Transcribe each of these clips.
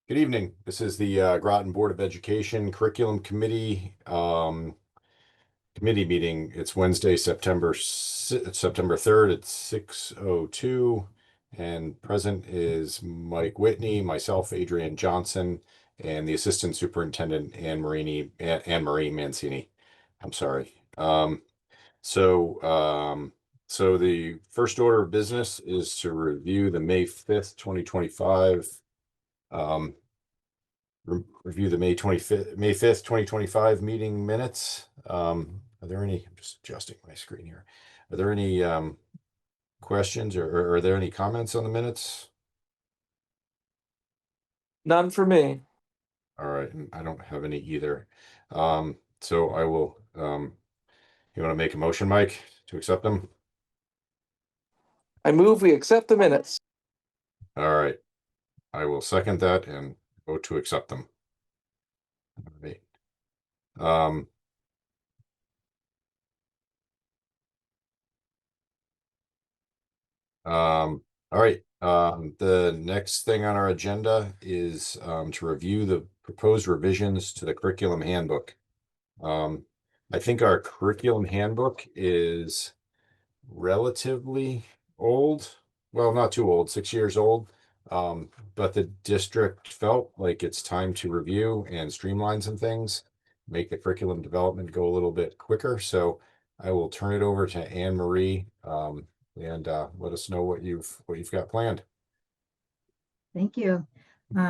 Good evening. This is the Groton Board of Education Curriculum Committee meeting. It's Wednesday, September 3rd at 6:02, and present is Mike Whitney, myself, Adrian Johnson, and the Assistant Superintendent Anne Marie Mancini. I'm sorry. So um, so the first order of business is to review the May 5th, 2025 um, review the May 5th, 2025 meeting minutes. Are there any, I'm just adjusting my screen here. Are there any questions or are there any comments on the minutes? None for me. All right, and I don't have any either. So I will, you want to make a motion, Mike, to accept them? I move we accept the minutes. All right, I will second that and vote to accept them. All right. Um, all right. The next thing on our agenda is to review the proposed revisions to the curriculum handbook. Um, I think our curriculum handbook is relatively old. Well, not too old, 6 years old. But the district felt like it's time to review and streamline some things, make the curriculum development go a little bit quicker. So I will turn it over to Anne Marie, and let us know what you've got planned. Thank you.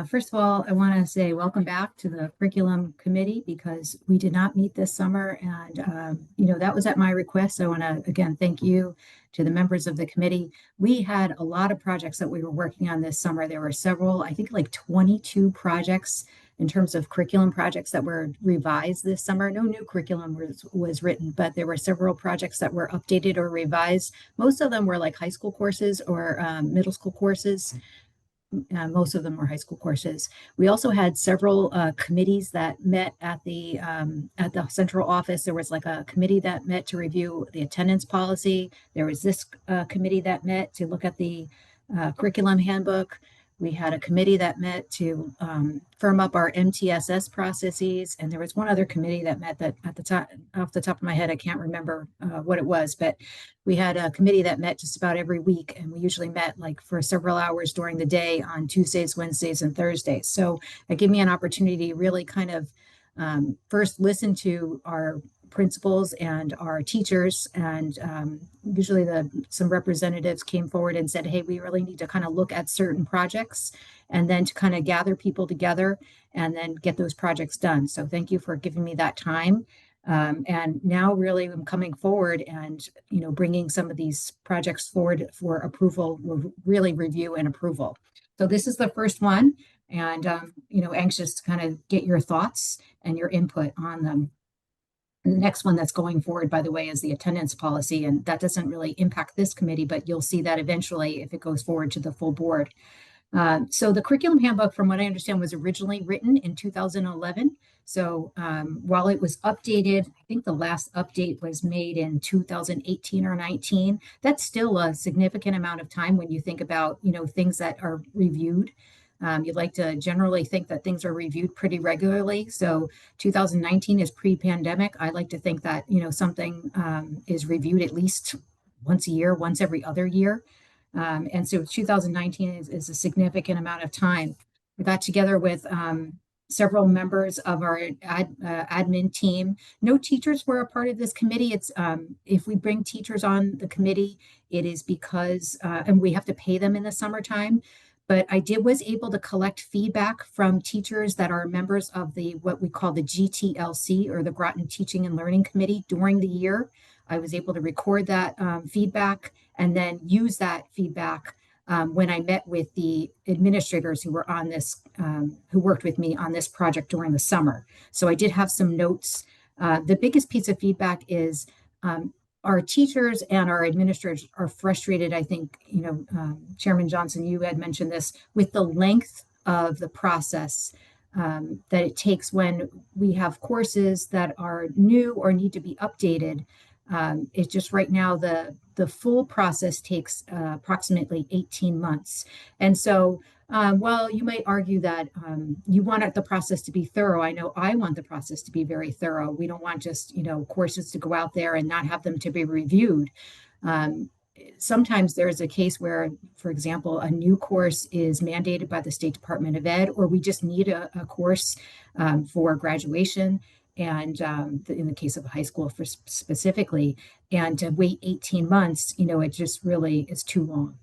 First of all, I want to say welcome back to the curriculum committee because we did not meet this summer. And, that was at my request. I want to again thank you to the members of the committee. We had a lot of projects that we were working on this summer. There were several, I think like 22 projects in terms of curriculum projects that were revised this summer. No new curriculum was written, but there were several projects that were updated or revised. Most of them were like high school courses or middle school courses. Most of them were high school courses. We also had several committees that met at the central office. There was like a committee that met to review the attendance policy. There was this committee that met to look at the curriculum handbook. We had a committee that met to firm up our MTSS processes, and there was one other committee that met that at the top, off the top of my head, I can't remember what it was, but we had a committee that met just about every week, and we usually met like for several hours during the day on Tuesdays, Wednesdays, and Thursdays. So it gave me an opportunity to really kind of first listen to our principals and our teachers, and usually some representatives came forward and said, hey, we really need to kind of look at certain projects, and then to kind of gather people together and then get those projects done. So thank you for giving me that time. And now really I'm coming forward and, bringing some of these projects forward for approval, really review and approval. So this is the first one, and, anxious to kind of get your thoughts and your input on them. And the next one that's going forward, by the way, is the attendance policy, and that doesn't really impact this committee, but you'll see that eventually if it goes forward to the full board. So the curriculum handbook, from what I understand, was originally written in 2011. So while it was updated, I think the last update was made in 2018 or 19. That's still a significant amount of time when you think about, things that are reviewed. You'd like to generally think that things are reviewed pretty regularly. So 2019 is pre-pandemic. I like to think that, something is reviewed at least once a year, once every other year. And so 2019 is a significant amount of time. We got together with several members of our admin team. No teachers were a part of this committee. It's if we bring teachers on the committee, it is because, and we have to pay them in the summertime. But was able to collect feedback from teachers that are members of what we call the GTLC, or the Groton Teaching and Learning Committee, during the year. I was able to record that feedback and then use that feedback when I met with the administrators who were on this, who worked with me on this project during the summer. So I did have some notes. The biggest piece of feedback is our teachers and our administrators are frustrated. I think, Chairman Johnson, you had mentioned this, with the length of the process that it takes when we have courses that are new or need to be updated. It's just right now the full process takes approximately 18 months. And so Well, you might argue that you want the process to be thorough. I know I want the process to be very thorough. We don't want just, courses to go out there and not have them to be reviewed. Um, Sometimes there's a case where, for example, a new course is mandated by the State Department of Ed, or we just need a course for graduation. And in the case of a high school for specifically, and to wait 18 months, it just really is too long.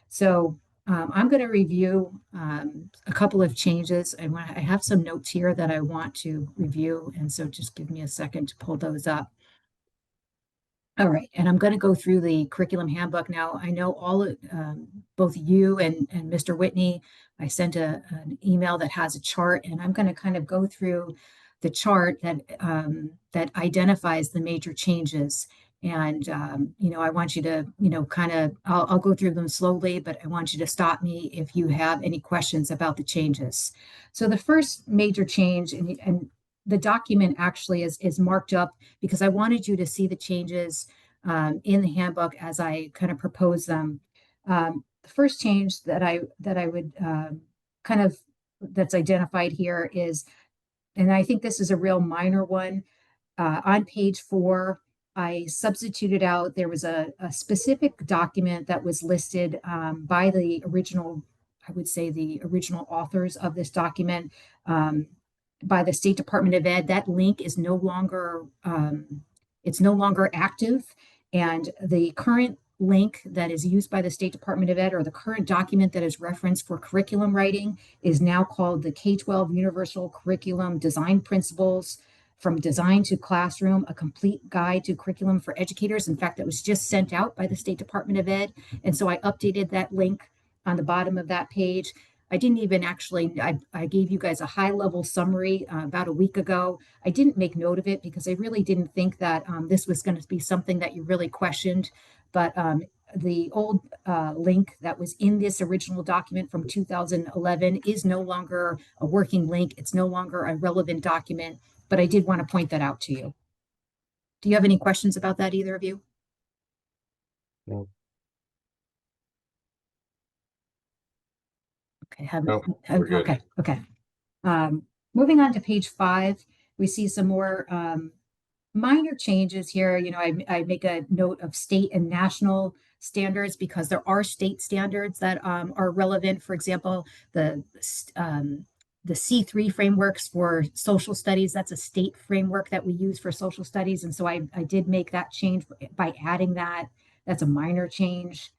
So I'm going to review a couple of changes. I have some notes here that I want to review. And so just give me a second to pull those up. All right, and I'm going to go through the curriculum handbook now. I know both you and Mr. Whitney, I sent an email that has a chart, and I'm going to kind of go through the chart that identifies the major changes. And I want you to, I'll go through them slowly, but I want you to stop me if you have any questions about the changes. So the first major change, and the document actually is marked up because I wanted you to see the changes in the handbook as I kind of propose them. The first change that I would that's identified here is, and I think this is a real minor one, on page 4, I substituted out, there was a specific document that was listed by the original, I would say the original authors of this document, by the State Department of Ed. That link is no longer, it's no longer active. And the current link that is used by the State Department of Ed, or the current document that is referenced for curriculum writing, is now called the K-12 Universal Curriculum Design Principles from Design to Classroom, a complete guide to curriculum for educators. In fact, that was just sent out by the State Department of Ed. And so I updated that link on the bottom of that page. I didn't even actually, I gave you guys a high level summary about a week ago. I didn't make note of it because I really didn't think that this was going to be something that you really questioned. But the old link that was in this original document from 2011 is no longer a working link. It's no longer a relevant document, but I did want to point that out to you. Do you have any questions about that, either of you? No. Okay, No, we're good. okay. Moving on to page 5, we see some more minor changes here. I make a note of state and national standards because there are state standards that are relevant. For example, the C3 frameworks for social studies, that's a state framework that we use for social studies. And so I did make that change by adding that. That's a minor change.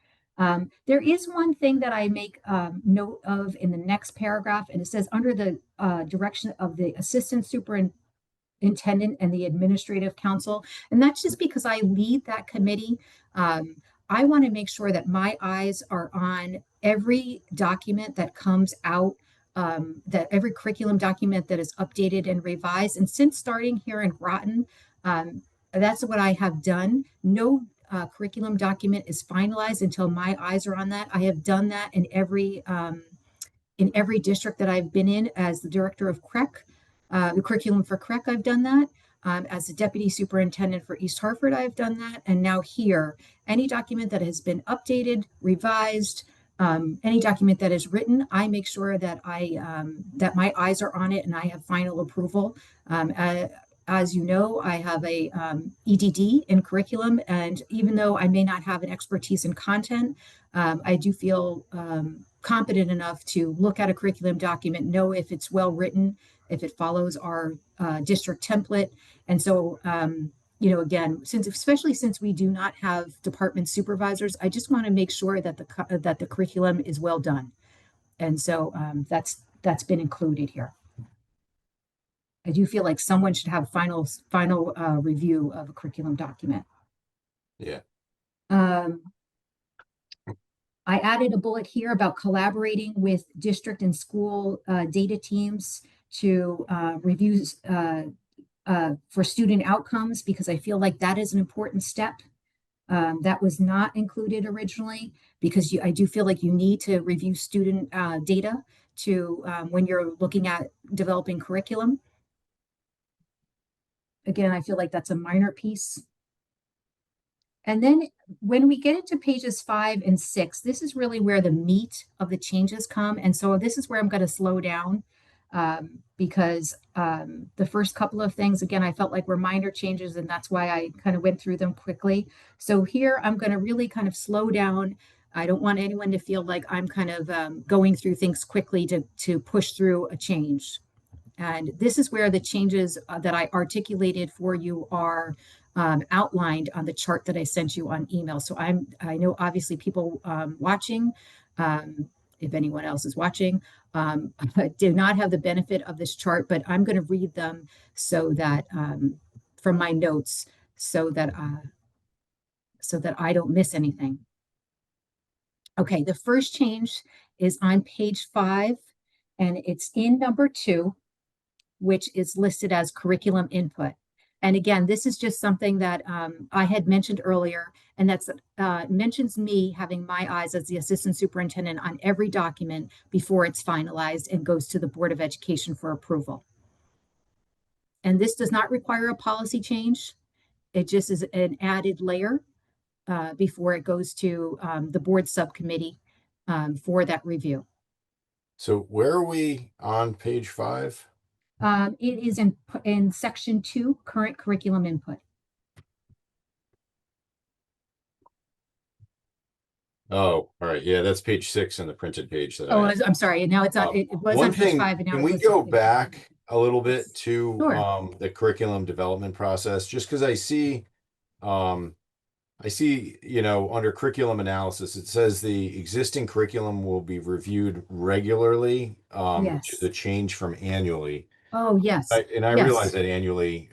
There is one thing that I make note of in the next paragraph, and it says under the direction of the assistant superintendent and the administrative council. And that's just because I lead that committee. I want to make sure that my eyes are on every document that comes out, that every curriculum document that is updated and revised. And since starting here in Groton, that's what I have done. No curriculum document is finalized until my eyes are on that. I have done that in every district that I've been in as the director of the curriculum for CREC. I've done that. As the deputy superintendent for East Hartford, I've done that. And now here, any document that has been updated, revised, any document that is written, I make sure that that my eyes are on it and I have final approval. As you know, I have a EDD in curriculum, and even though I may not have an expertise in content, I do feel competent enough to look at a curriculum document, know if it's well written, if it follows our district template. And so, again, especially since we do not have department supervisors, I just want to make sure that the curriculum is well done. And so that's been included here. I do feel like someone should have final review of a curriculum document. Yeah. I added a bullet here about collaborating with district and school data teams to review for student outcomes, because I feel like that is an important step. That was not included originally because I do feel like you need to review student data when you're looking at developing curriculum. Again, I feel like that's a minor piece. And then when we get into pages 5 and 6, this is really where the meat of the changes come. And so this is where I'm going to slow down because the first couple of things, again, I felt like were minor changes, and that's why I kind of went through them quickly. So here I'm going to really kind of slow down. I don't want anyone to feel like I'm kind of going through things quickly to push through a change. And this is where the changes that I articulated for you are outlined on the chart that I sent you on email. So I know obviously people watching, if anyone else is watching, do not have the benefit of this chart, but I'm going to read them so that from my notes so that I don't miss anything. Okay, the first change is on page 5, and it's in number 2, which is listed as curriculum input. And again, this is just something that I had mentioned earlier, and that's mentions me having my eyes as the assistant superintendent on every document before it's finalized and goes to the Board of Education for approval. And this does not require a policy change. It just is an added layer before it goes to the board subcommittee for that review. So where are we on page 5? It is in section 2, current curriculum input. Oh, all right. Yeah, that's page 6 in the printed page that Oh, I have. I'm sorry. Now it's on. It was One on page thing, 5, and now can it we goes to go page 6. back a little bit to Sure. the curriculum development process? Just because I see, under curriculum analysis, it says the existing curriculum will be reviewed regularly, which is Yes. a change from annually. Oh, yes. And I realize Yes. that annually,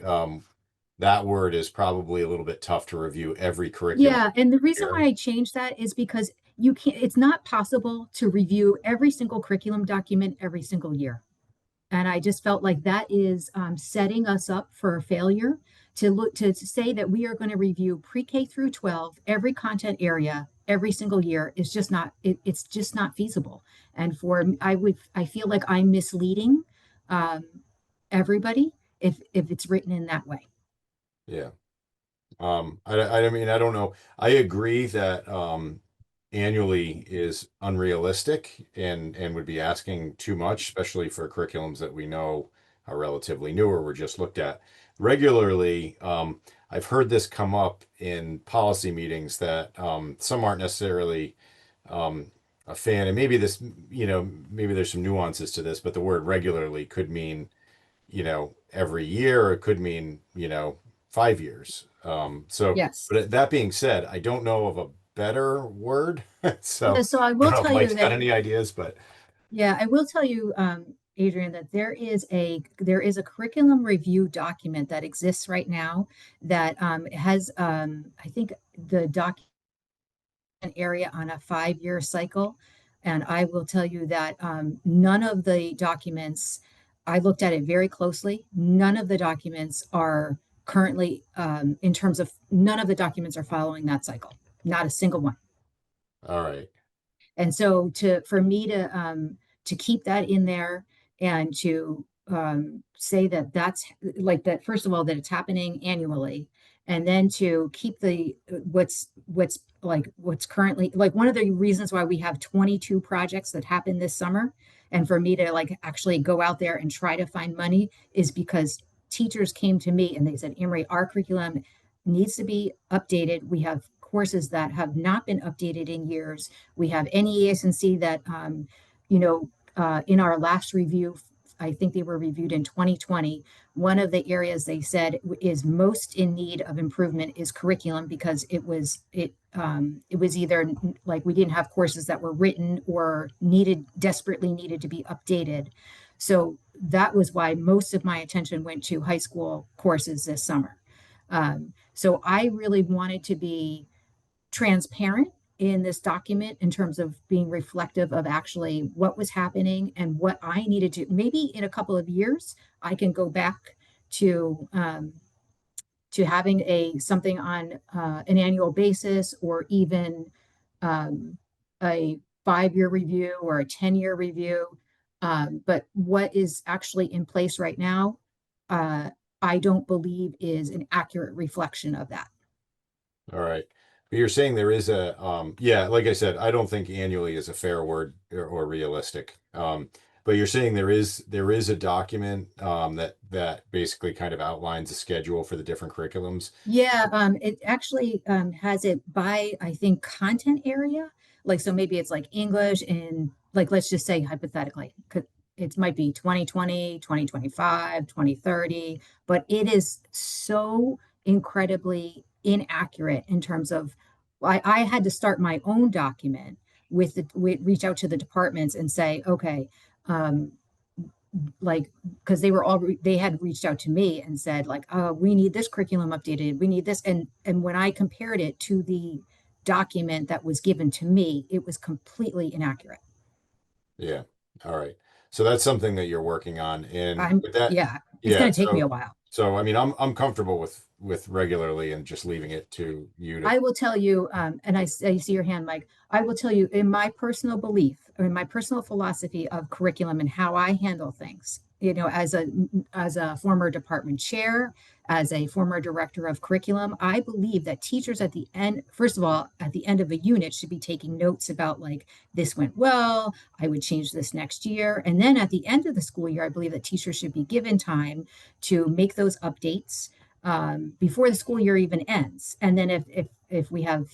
that word is probably a little bit tough to review every curriculum Yeah. And the reason why year. I changed that is because you can't, it's not possible to review every single curriculum document every single year. And I just felt like that is setting us up for failure to look to say that we are going to review pre-K through 12, every content area every single year is just not, it's just not feasible. And I feel like I'm misleading um, everybody if it's written in that way. Yeah. I mean, I don't know. I agree that annually is unrealistic and would be asking too much, especially for curriculums that we know are relatively new or were just looked at regularly. I've heard this come up in policy meetings that some aren't necessarily a fan, and maybe this, maybe there's some nuances to this, but the word regularly could mean every year, or it could mean, 5 years. Yes. But that being said, I don't know of a better word. Yeah, So so I I will don't know if tell you Mike's got that, any ideas, but yeah, I will tell you, Adrian, that there is a curriculum review document that exists right now that has I think the document area on a 5-year cycle. And I will tell you that none of the documents, I looked at it very closely. None of the documents are currently, in terms of, none of the documents are following that cycle. Not a single one. all right. And so for me to keep that in there and to say that that's like that, first of all, that it's happening annually, and then to keep the what's currently, like, one of the reasons why we have 22 projects that happen this summer, and for me to like actually go out there and try to find money is because teachers came to me and they said, Emery, our curriculum needs to be updated. We have courses that have not been updated in years. We have NEAS&C that, in our last review, I think they were reviewed in 2020. One of the areas they said is most in need of improvement is curriculum, because it was either like we didn't have courses that were written or desperately needed to be updated. So that was why most of my attention went to high school courses this summer. So I really wanted to be transparent in this document in terms of being reflective of actually what was happening and what I needed to. Maybe in a couple of years, I can go back to having something on an annual basis, or even a 5-year review or a 10-year review. But what is actually in place right now, I don't believe is an accurate reflection of that. All right. But you're saying there is a, yeah, like I said, I don't think annually is a fair word or realistic. But you're saying there is a document that basically kind of outlines a schedule for the different curriculums. Yeah, it actually has it by, I think, content area. Like, so maybe it's like English in, like, let's just say hypothetically, it might be 2020, 2025, 2030, but it is so incredibly inaccurate in terms of, I had to start my own document reach out to the departments and say, okay, um, like, because they had reached out to me and said like, oh, we need this curriculum updated, we need this, and when I compared it to the document that was given to me, it was completely inaccurate. Yeah. All right. So that's something that you're working on. And with that, Yeah, it's yeah. going to take me a So, while. so I mean, I'm comfortable with regularly and just leaving it to you to. I will tell you, and I see your hand, Mike. I will tell you, in my personal belief or in my personal philosophy of curriculum and how I handle things, as a former department chair, as a former director of curriculum, I believe that teachers at the end, first of all, at the end of a unit, should be taking notes about like, this went well, I would change this next year, and then at the end of the school year, I believe that teachers should be given time to make those updates before the school year even ends. And then if we have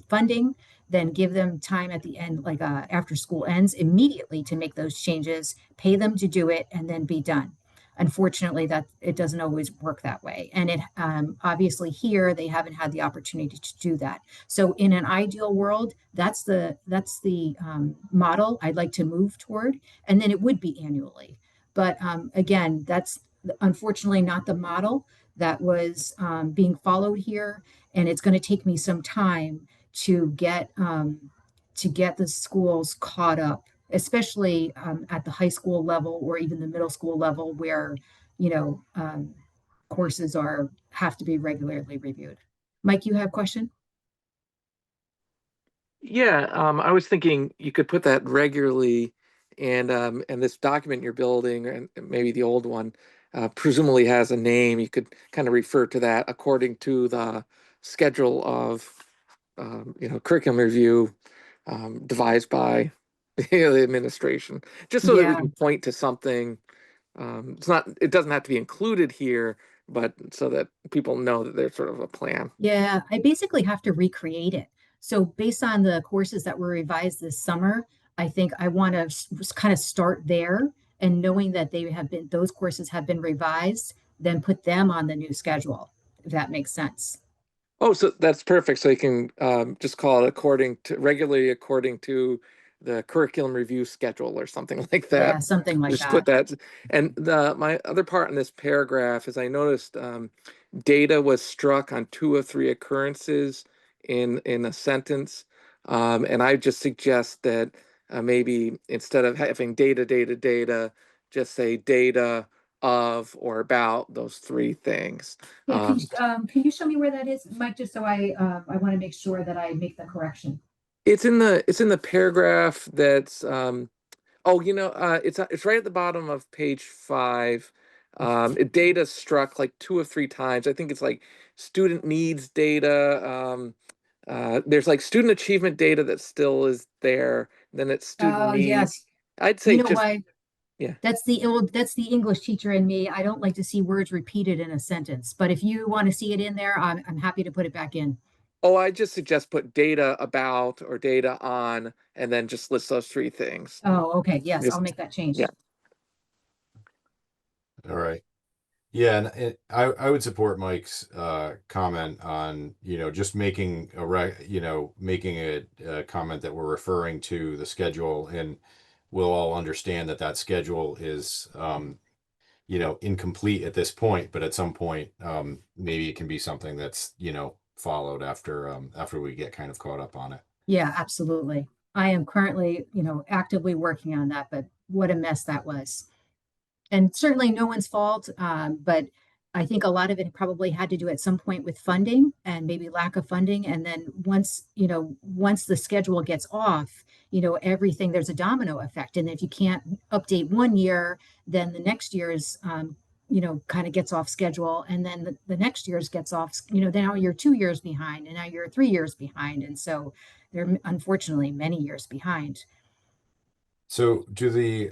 funding, then give them time at the end, like after school ends, immediately to make those changes, pay them to do it, and then be done. Unfortunately, that it doesn't always work that way, and it obviously here they haven't had the opportunity to do that. So, in an ideal world, that's the model I'd like to move toward, and then it would be annually. But again, that's unfortunately not the model that was being followed here, and it's going to take me some time to get the schools caught up, especially at the high school level or even the middle school level, where you know courses are have to be regularly reviewed. Mike, you have a question? Yeah, I was thinking you could put that regularly, and this document you're building, and maybe the old one, presumably has a name. You could kind of refer to that according to the schedule of, curriculum review, devised by the administration, just so that we Yeah, can point to something. It doesn't have to be included here, but so that people know that there's sort of a plan. yeah, I basically have to recreate it. So based on the courses that were revised this summer, I think I want to kind of start there, and knowing that those courses have been revised, then put them on the new schedule, if that makes sense. Oh, so that's perfect. So you can just call it regularly according to the curriculum review schedule or something like Yeah, that. something like Just put that. that. And my other part in this paragraph is I noticed data was struck on two or three occurrences in a sentence, and I just suggest that maybe instead of having data, just say data of or about those three things. Yeah, Um, can you show me where that is, Mike, just so I want to make sure that I make the correction. it's in the paragraph that's it's right at the bottom of page 5. Data struck like two or three times. I think it's like student needs data. There's like student achievement data that still is there. Then it's student Oh, needs. yes. I'd You say know just why? yeah. That's the English teacher in me. I don't like to see words repeated in a sentence, but if you want to see it in there, I'm happy to put it back in. Oh, I just suggest put data about or data on, and then just list those three things. Oh, okay. Yes, I'll Just make that yeah. change. All right. Yeah, and I would support Mike's comment on, just making making a comment that we're referring to the schedule, and we'll all understand that that schedule is incomplete at this point, but at some point maybe it can be something that's, followed after we get kind of caught up on it. Yeah, absolutely. I am currently, actively working on that, but what a mess that was. And certainly no one's fault, but I think a lot of it probably had to do at some point with funding and maybe lack of funding. And then once the schedule gets off, everything, there's a domino effect. And if you can't update one year, then the next year's kind of gets off schedule, and then the next year's gets off, now you're 2 years behind, and now you're 3 years behind. And so they're unfortunately many years behind. So do the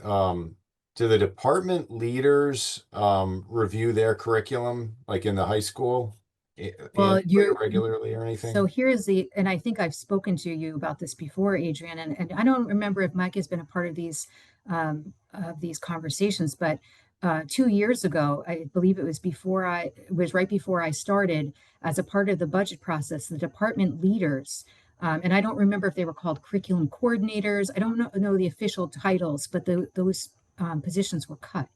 department leaders review their curriculum like in the high school Well, annually, regularly or so anything? here's and I think I've spoken to you about this before, Adrian, and I don't remember if Mike has been a part of these conversations, but 2 years ago, I believe it was right before I started, as a part of the budget process, the department leaders, and I don't remember if they were called curriculum coordinators. I don't know the official titles, but those positions were cut.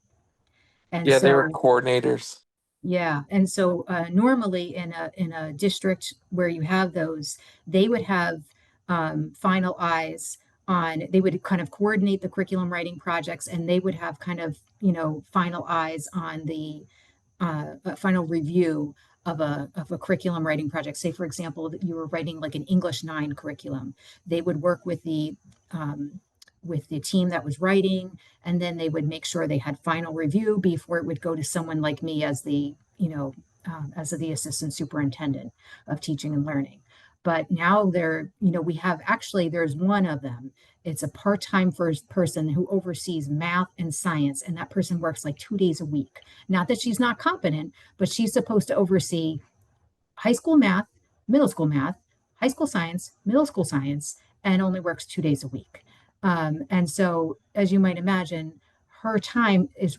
And Yeah, they were so coordinators. yeah, and so normally in a district where you have those, they would have final eyes on. They would kind of coordinate the curriculum writing projects, and they would have kind of final eyes on the a final review of a curriculum writing project. Say, for example, that you were writing like an English 9 curriculum, they would work with the team that was writing, and then they would make sure they had final review before it would go to someone like me as as the assistant superintendent of teaching and learning. But now we have actually, there's one of them. It's a part-time first person who oversees math and science, and that person works like 2 days a week. Not that she's not competent, but she's supposed to oversee high school math, middle school math, high school science, middle school science, and only works 2 days a week. And so, as you might imagine, her time is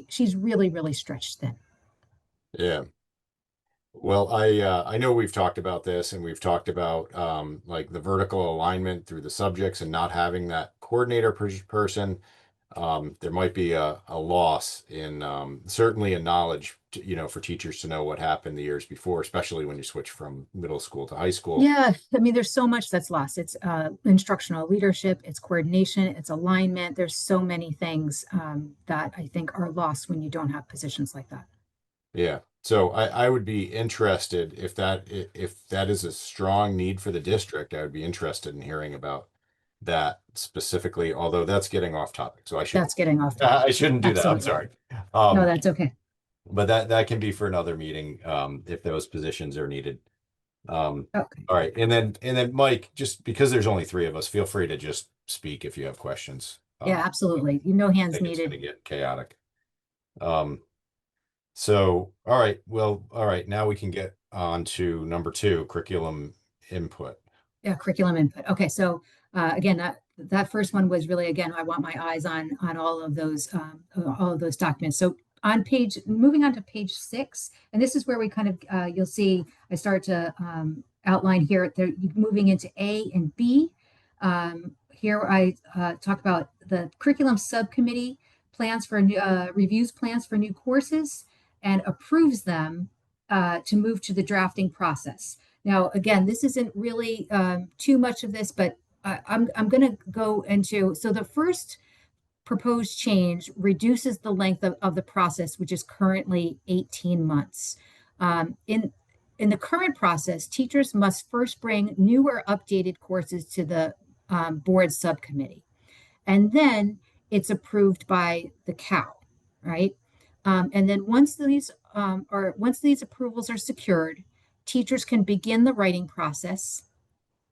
she's really, really stretched thin. Yeah. Well, I know we've talked about this, and we've talked about like the vertical alignment through the subjects and not having that coordinator person. There might be a loss in certainly in knowledge, for teachers to know what happened the years before, especially when you switch from middle school to high school. Yeah, I mean, there's so much that's lost. It's instructional leadership, it's coordination, it's alignment. There's so many things that I think are lost when you don't have positions like that. Yeah. So I would be interested if that is a strong need for the district. I would be interested in hearing about that specifically, although that's getting off topic. So That's getting off I topic. shouldn't do that. I'm Absolutely. sorry. No, that's okay. But that can be for another meeting if those positions are needed. Okay. All right. And then Mike, just because there's only three of us, feel free to just speak if you have questions. Yeah, absolutely. No I hands think it's going to needed. get chaotic. So, all right. Well, all right. Now we can get on to number 2, curriculum input. Yeah, curriculum input. Okay, so again, that first one was really, again, I want my eyes on all of those documents. So moving on to page 6, and this is where we kind of you'll see I start to outline here. They're moving into A and B. Here I talk about the curriculum subcommittee plans for reviews plans for new courses and approves them to move to the drafting process. Now, again, this isn't really too much of this, but I'm going to go into, so the first proposed change reduces the length of the process, which is currently 18 months. In the current process, teachers must first bring new or updated courses to the board subcommittee, and then it's approved by the COW, right? And then once these approvals are secured, teachers can begin the writing process.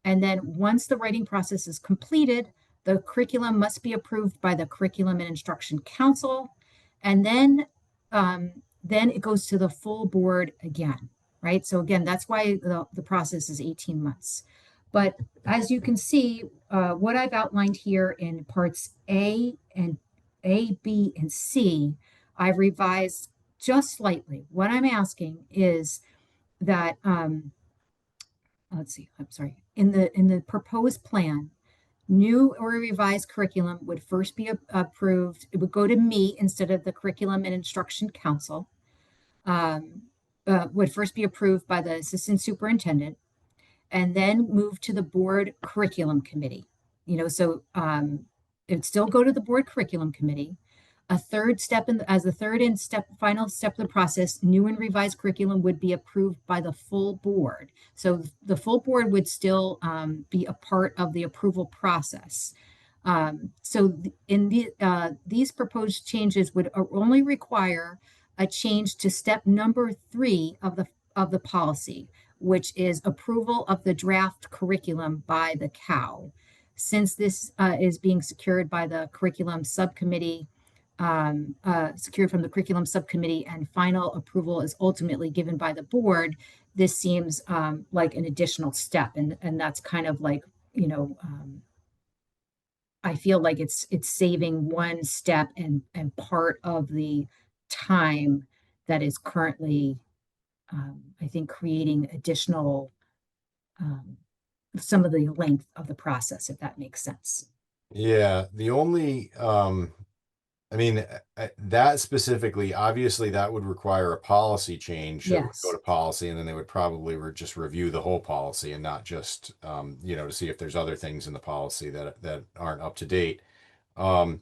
And then once the writing process is completed, the curriculum must be approved by the Curriculum and Instruction Council. And then it goes to the full board again, right? So again, that's why the process is 18 months. But as you can see, what I've outlined here in parts A, B, and C, I've revised just slightly. What I'm asking is that let's see, I'm sorry. In the proposed plan, new or revised curriculum would first be approved. It would go to me instead of the Curriculum and Instruction Council. Would first be approved by the assistant superintendent, and then move to the board curriculum committee. So it'd still go to the board curriculum committee. A third step as the third and final step of the process, new and revised curriculum would be approved by the full board. So the full board would still be a part of the approval process. So in these proposed changes would only require a change to step number 3 of the policy, which is approval of the draft curriculum by the cow. Since this is being secured by the curriculum subcommittee, secured from the curriculum subcommittee, and final approval is ultimately given by the board, this seems like an additional step, and that's kind of like, you know, I feel like it's saving one step and part of the time that is currently, I think, creating additional, um, some of the length of the process, if that makes sense. Yeah, the only I mean, that specifically, obviously, that would require a policy change that would go Yes. to policy, and then they would probably just review the whole policy and not just, to see if there's other things in the policy that aren't up to date. Um,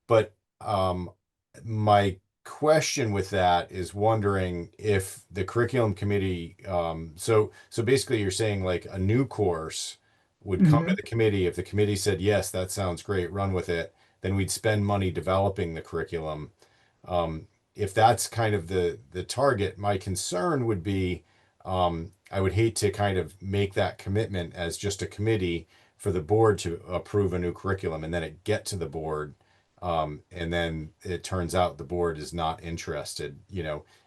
but my question with that is wondering if the curriculum committee, so basically you're saying like a new course would come to Hmm. the committee. If the committee said, yes, that sounds great, run with it, then we'd spend money developing the curriculum. Um, if that's kind of the target, my concern would be, I would hate to kind of make that commitment as just a committee for the board to approve a new curriculum and then it get to the board, and then it turns out the board is not interested,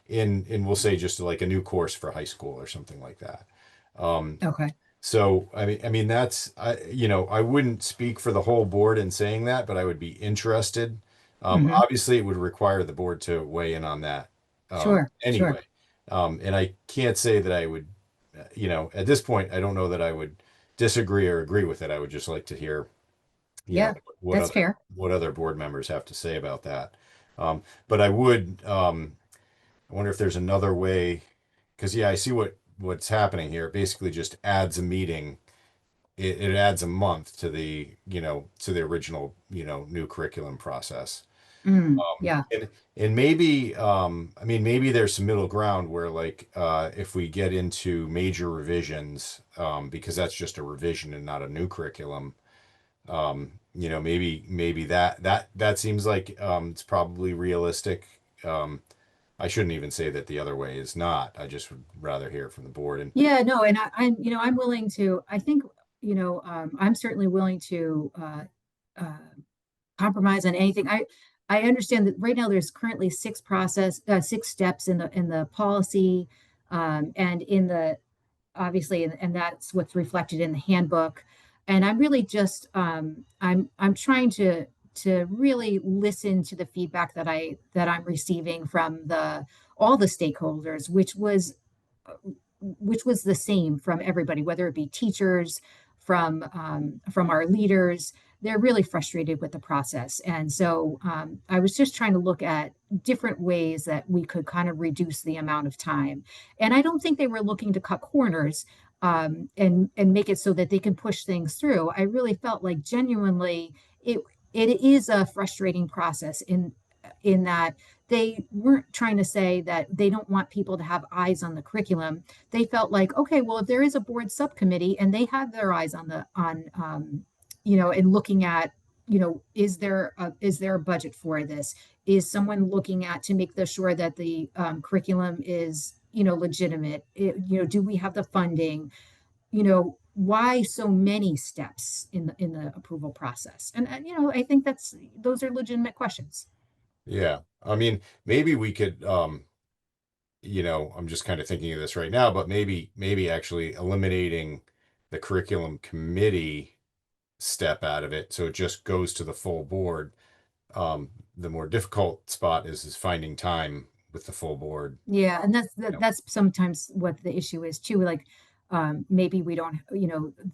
in we'll say just like a new course for high school or something like that. Um, Okay. so I mean that's I wouldn't speak for the whole board in saying that, but I would be interested. Hmm. Obviously, it would require the board to weigh in on that Sure. Sure. anyway. And I can't say that I would, at this point, I don't know that I would disagree or agree with it. I would just like to hear, Yeah, what that's other fair. board members have to say about that. But I would, I wonder if there's another way, because yeah, I see what's happening here. It basically just adds a meeting. It adds a month to the original, new curriculum process. Yeah. And maybe, I mean, maybe there's some middle ground where like, if we get into major revisions, because that's just a revision and not a new curriculum, maybe that seems like, it's probably realistic. I shouldn't even say that the other way is not. I just would rather hear from the board. And Yeah, no, and I'm willing to, I think, I'm certainly willing to uh, compromise on anything. I understand that right now there's currently six steps in the policy, and in the obviously, and that's what's reflected in the handbook. And I'm really just I'm trying to really listen to the feedback that I'm receiving from the all the stakeholders, which was the same from everybody, whether it be teachers, from our leaders. They're really frustrated with the process, and so I was just trying to look at different ways that we could kind of reduce the amount of time. And I don't think they were looking to cut corners, and make it so that they can push things through. I really felt like genuinely it it is a frustrating process in that they weren't trying to say that they don't want people to have eyes on the curriculum. They felt like, okay, well, if there is a board subcommittee and they have their eyes on and looking at, is there a budget for this? Is someone looking at to make sure that the curriculum is, legitimate? Do we have the funding? Why so many steps in the approval process? And I think those are legitimate questions. yeah, I mean, maybe we could, I'm just kind of thinking of this right now, but maybe actually eliminating the curriculum committee step out of it, so it just goes to the full board. The more difficult spot is finding time with the full board. Yeah, and You know? that's sometimes what the issue is too. Like, maybe we don't,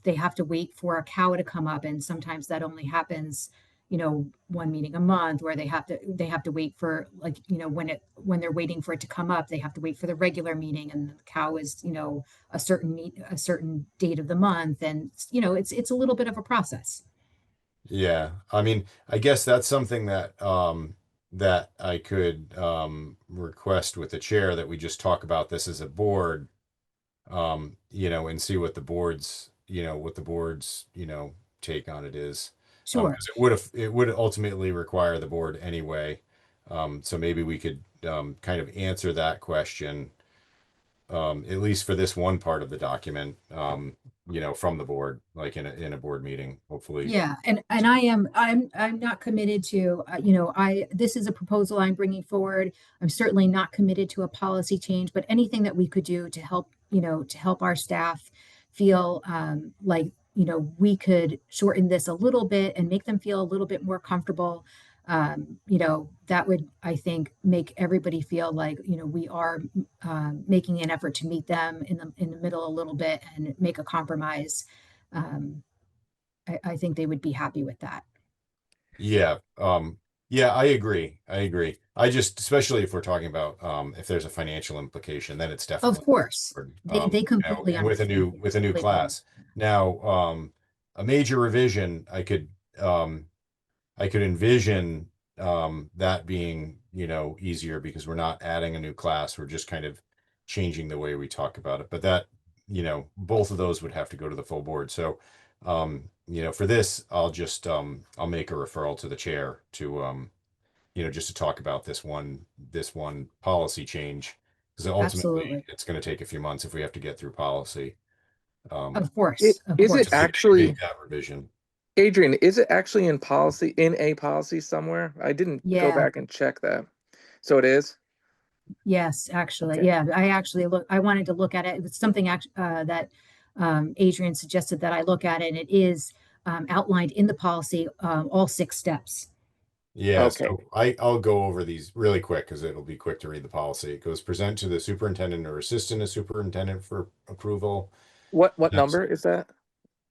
they have to wait for a cow to come up, and sometimes that only happens, one meeting a month, where they have to wait for, like, when they're waiting for it to come up, they have to wait for the regular meeting, and the cow is, a certain date of the month, and it's a little bit of a process. Yeah, I mean, I guess that's something that I could request with the chair, that we just talk about this as a board, and see what the board's, take on it is. Sure. Because it would ultimately require the board anyway. So maybe we could kind of answer that question, at least for this one part of the document, from the board, like in a board meeting, hopefully. Yeah, and I'm not committed to, this is a proposal I'm bringing forward. I'm certainly not committed to a policy change, but anything that we could do to help, to help our staff feel like, we could shorten this a little bit and make them feel a little bit more comfortable. That would, I think, make everybody feel like, we are making an effort to meet them in the middle a little bit and make a compromise. Um, I think they would be happy with that. Yeah, yeah, I agree. I just, especially if we're talking about, if there's a financial implication, then it's Of definitely, course, they completely and with understand. with a new Completely. class. Now, a major revision, I could envision, that being, easier because we're not adding a new class. We're just kind of changing the way we talk about it. But that, both of those would have to go to the full board. So, for this, I'll make a referral to the chair to, just to talk about this one policy change. Because ultimately Absolutely. it's going to take a few months if we have to get through policy. Of course, of Is it course. To make actually, that revision. Adrian, is it actually in a policy somewhere? I didn't go Yeah, back and check that. So it is? yes, actually. Okay. Yeah, I wanted to look at it. It's something that Adrian suggested that I look at it, and it is outlined in the policy, all 6 steps. Yeah, Okay. so I'll go over these really quick because it'll be quick to read the policy. It goes present to the superintendent or assistant of superintendent for approval. What That's, number is that?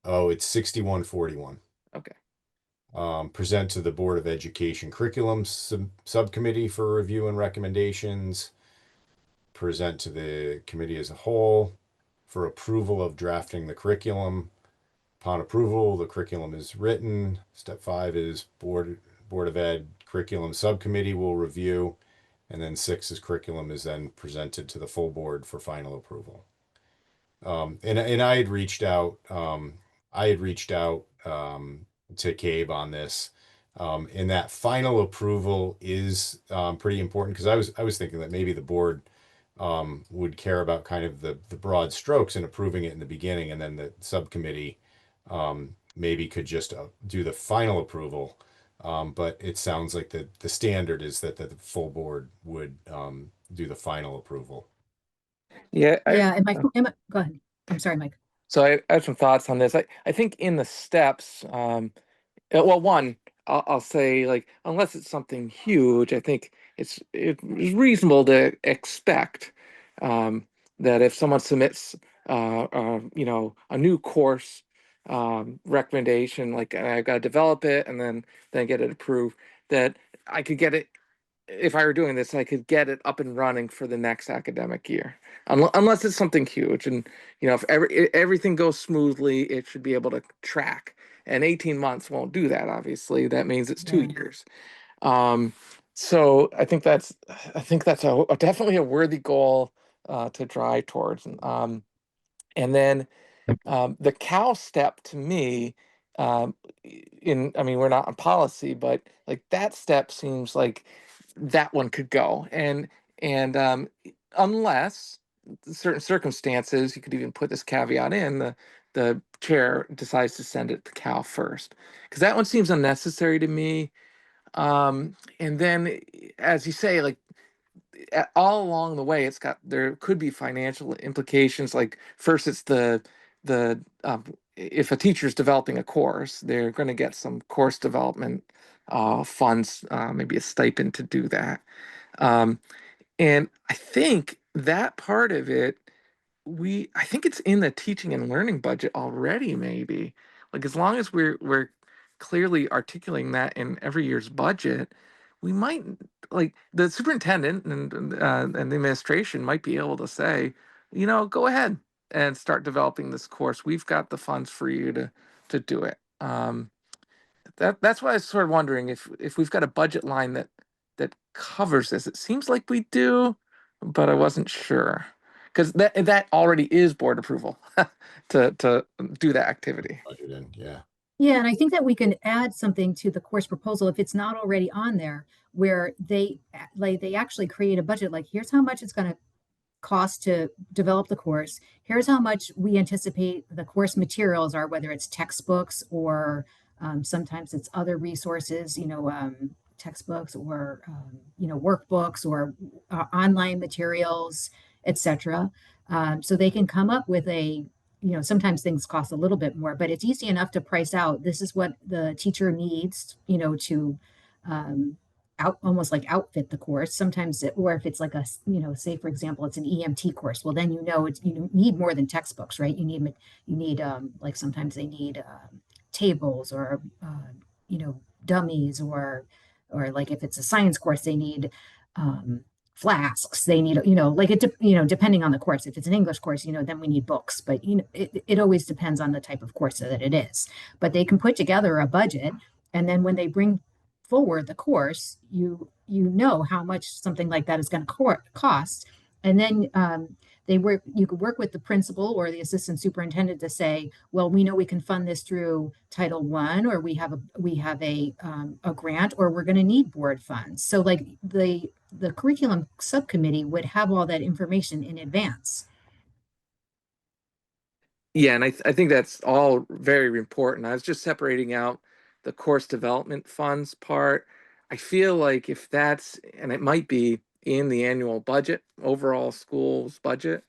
oh, it's 6141. Okay. Present to the Board of Education Curriculum Subcommittee for review and recommendations. Present to the committee as a whole for approval of drafting the curriculum. Upon approval, the curriculum is written. Step 5 is Board of Ed Curriculum Subcommittee will review. And then 6 is curriculum is then presented to the full board for final approval. And I had reached out to Cabe on this. And that final approval is pretty important because I was thinking that maybe the board would care about kind of the broad strokes and approving it in the beginning, and then the subcommittee maybe could just do the final approval. But it sounds like the standard is that the full board would do the final approval. Yeah, Yeah, go ahead. I'm sorry, Mike. so I have some thoughts on this. I think in the steps, well, one, I'll say, like, unless it's something huge, I think it's reasonable to expect that if someone submits a new course recommendation, like I've got to develop it and then get it approved, that I could get it. If I were doing this, I could get it up and running for the next academic year, unless it's something huge. And if everything goes smoothly, it should be able to track. And 18 months won't do that. Obviously, that means it's 2 years. Um, so I think that's definitely a worthy goal to drive towards. And then the cow step to me, I mean, we're not on policy, but like that step seems like that one could go. And unless certain circumstances, you could even put this caveat in, the chair decides to send it to Cal first, because that one seems unnecessary to me. And then, as you say, like all along the way, there could be financial implications. Like first, it's the if a teacher's developing a course, they're going to get some course development funds, maybe a stipend to do that. Um, and I think that part of it, I think it's in the teaching and learning budget already, maybe. Like as long as we're clearly articulating that in every year's budget, we might, like the superintendent and the administration might be able to say, go ahead and start developing this course. We've got the funds for you to do it. That's why I was sort of wondering if we've got a budget line that covers this. It seems like we do, but I wasn't sure because that already is board approval to do that activity. Budget in, yeah. Yeah, and I think that we can add something to the course proposal if it's not already on there, where they actually create a budget, like here's how much it's going to cost to develop the course. Here's how much we anticipate the course materials are, whether it's textbooks or sometimes it's other resources, textbooks or workbooks or online materials, etc. So they can come up with sometimes things cost a little bit more, but it's easy enough to price out. This is what the teacher needs, to um, almost like outfit the course. Sometimes or if it's like say for example, it's an EMT course. Well, then you need more than textbooks, right? You need like sometimes they need tables or dummies or like if it's a science course, they need um, flasks. They need like depending on the course. If it's an English course, then we need books. But it always depends on the type of course that it is. But they can put together a budget, and then when they bring forward the course, you know how much something like that is going to cost, and then you could work with the principal or the assistant superintendent to say, well, we know we can fund this through Title I, or we have a grant, or we're going to need board funds. So like the curriculum subcommittee would have all that information in advance. Yeah, and I think that's all very important. I was just separating out the course development funds part. I feel like if that's, and it might be in the annual budget, overall schools budget,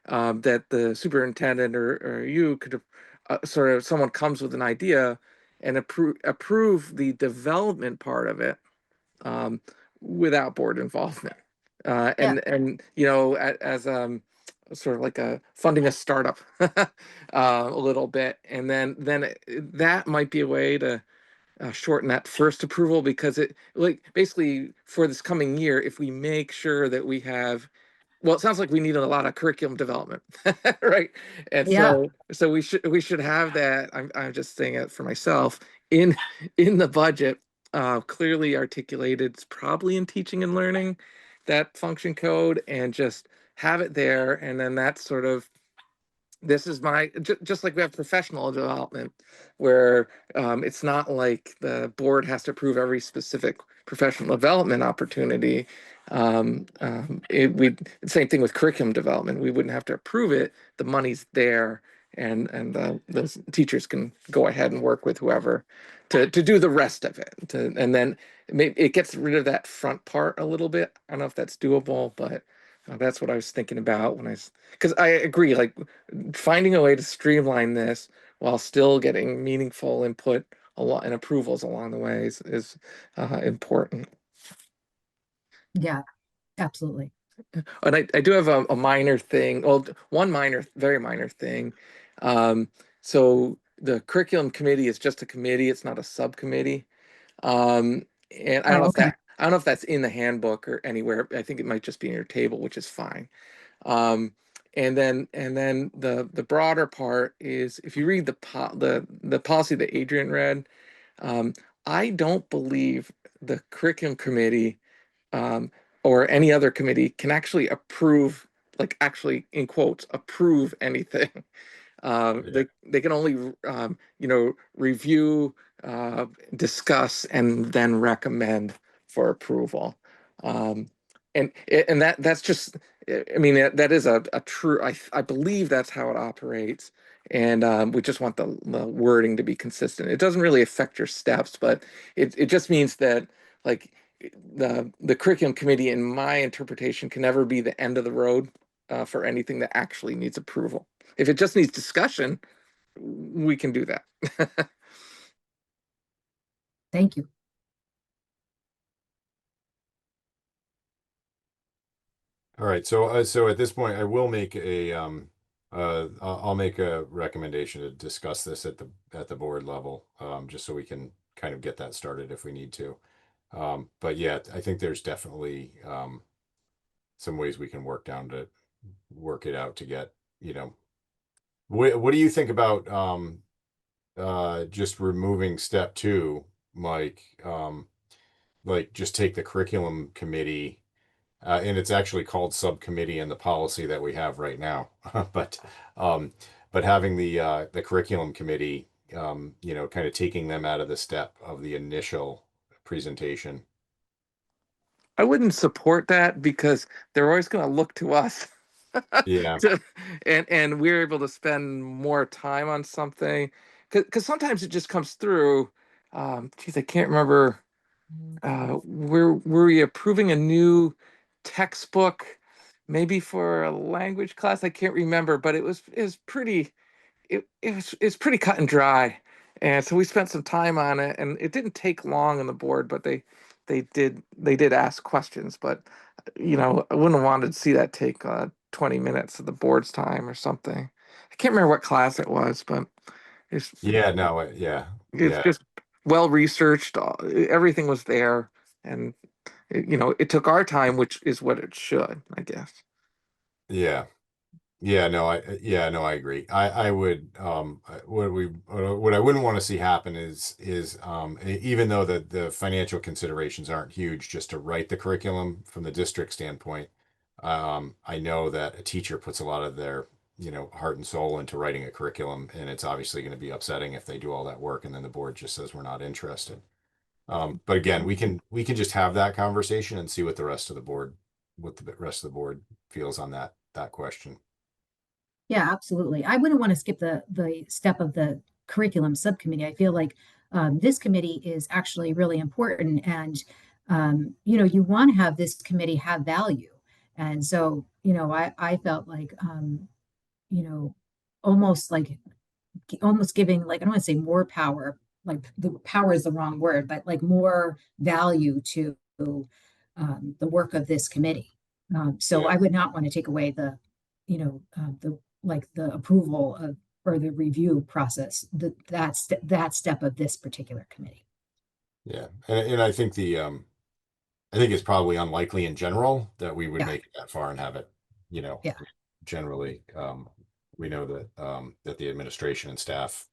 that the superintendent or you could sort of someone comes with an idea and approve the development part of it um, without board involvement. Yeah, And as sort of like a funding a startup a little bit, and then that might be a way to shorten that first approval, because it like basically for this coming year, if we make sure that we have, well, it sounds like we need a lot of curriculum development, right? And yeah, so we should have that. I'm just saying it for myself in in the budget, clearly articulated. It's probably in teaching and learning, that function code, and just have it there. And then that's sort of, this is my just like we have professional development, where it's not like the board has to approve every specific professional development opportunity. Same thing with curriculum development. We wouldn't have to approve it. The money's there, and the teachers can go ahead and work with whoever to do the rest of it. And then it gets rid of that front part a little bit. I don't know if that's doable, but that's what I was thinking about because I agree, like finding a way to streamline this while still getting meaningful input a lot and approvals along the way is important. yeah, absolutely. And I do have a minor thing, well, one minor, very minor thing. Um, so the curriculum committee is just a committee, it's not a subcommittee. And Oh, okay. I don't know if that's in the handbook or anywhere. I think it might just be in your table, which is fine. Um, and then the broader part is, if you read the policy that Adrian read, um, I don't believe the curriculum committee um, or any other committee can actually approve, like actually in quotes, approve anything. Yeah. They can only review, discuss, and then recommend for approval. Um, and that's just, I mean, that is a true, I believe that's how it operates. And we just want the wording to be consistent. It doesn't really affect your steps, but it just means that, like, the curriculum committee, in my interpretation, can never be the end of the road for anything that actually needs approval. If it just needs discussion, we can do that. Thank you. All right. So at this point, I will make I'll make a recommendation to discuss this at the board level, just so we can kind of get that started if we need to. But yeah, I think there's definitely some ways we can work it out to get, what do you think about just removing step two, Mike? Like just take the curriculum committee, and it's actually called subcommittee in the policy that we have right now. But um, but having the curriculum committee you know, kind of taking them out of the step of the initial presentation. I wouldn't support that because they're always going to look to us. Yeah. And we're able to spend more time on something because sometimes it just comes through. Geez, I can't remember. Were we approving a new textbook, maybe for a language class? I can't remember, but it was pretty it's pretty cut and dry. And so we spent some time on it, and it didn't take long on the board, but they did ask questions. But I wouldn't have wanted to see that take 20 minutes of the board's time or something. I can't remember what class it was, but it's Yeah, no, yeah, it's yeah, just well researched. Everything was there, and it took our time, which is what it should, I guess. yeah. Yeah, no, yeah, no, I agree. I would, what I wouldn't want to see happen is, even though the financial considerations aren't huge, just to write the curriculum from the district standpoint, I know that a teacher puts a lot of their, heart and soul into writing a curriculum, and it's obviously going to be upsetting if they do all that work and then the board just says we're not interested. But again, we can just have that conversation and see what the rest of the board feels on that question. Yeah, absolutely. I wouldn't want to skip the step of the curriculum subcommittee. I feel like this committee is actually really important, and you want to have this committee have value. And so, I felt like you know, almost like almost giving, like, I don't want to say more power, like the power is the wrong word, but like more value to the work of this committee. So Yeah. I would not want to take away the like the approval of or the review process, that step of this particular committee. Yeah, and I think it's probably unlikely in general that we would Yeah, make it that far and have it, you know, yeah. generally, we know that the administration and staff,